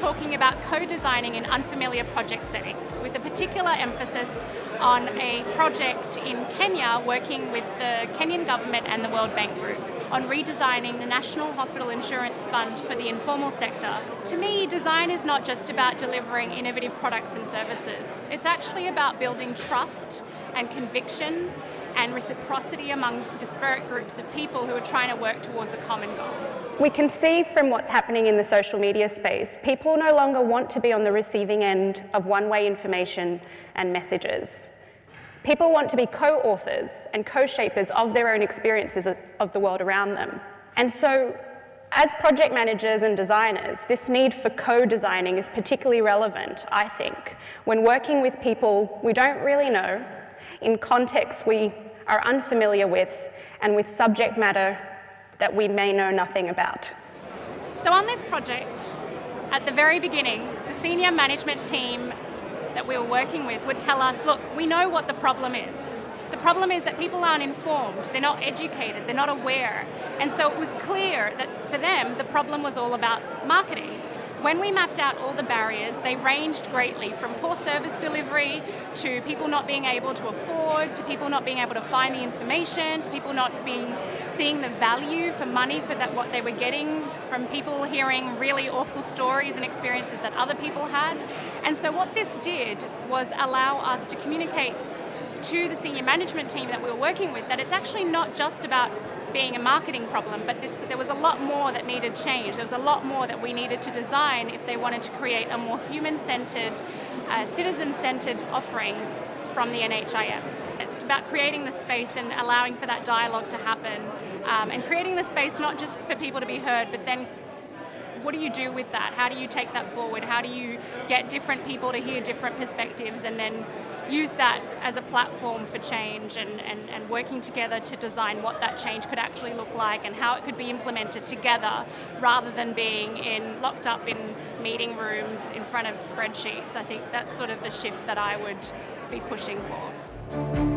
talking about co-designing in unfamiliar project settings, with a particular emphasis on a project in Kenya working with the Kenyan government and the World Bank Group on redesigning the National Hospital Insurance Fund for the informal sector. To me, design is not just about delivering innovative products and services. It's actually about building trust and conviction and reciprocity among disparate groups of people who are trying to work towards a common goal. We can see from what's happening in the social media space, people no longer want to be on the receiving end of one-way information and messages. People want to be co-authors and co-shapers of their own experiences of the world around them. And so, as project managers and designers, this need for co-designing is particularly relevant, I think, when working with people we don't really know, in contexts we are unfamiliar with, and with subject matter that we may know nothing about. So on this project, at the very beginning, the senior management team that we were working with would tell us, look, we know what the problem is. The problem is that people aren't informed, they're not educated, they're not aware. And so it was clear that for them, the problem was all about marketing. When we mapped out all the barriers, they ranged greatly from poor service delivery to people not being able to afford, to people not being able to find the information, to people not seeing the value for money for what they were getting, from people hearing really awful stories and experiences that other people had. And so what this did was allow us to communicate to the senior management team that we were working with that it's actually not just about being a marketing problem, but there was a lot more that needed change. There was a lot more that we needed to design if they wanted to create a more human-centered, citizen-centered offering from the NHIF. It's about creating the space and allowing for that dialogue to happen, and creating the space not just for people to be heard, but then what do you do with that? How do you take that forward? How do you get different people to hear different perspectives and then use that as a platform for change and working together to design what that change could actually look like and how it could be implemented together rather than being locked up in meeting rooms in front of spreadsheets. I think that's sort of the shift that I would be pushing for.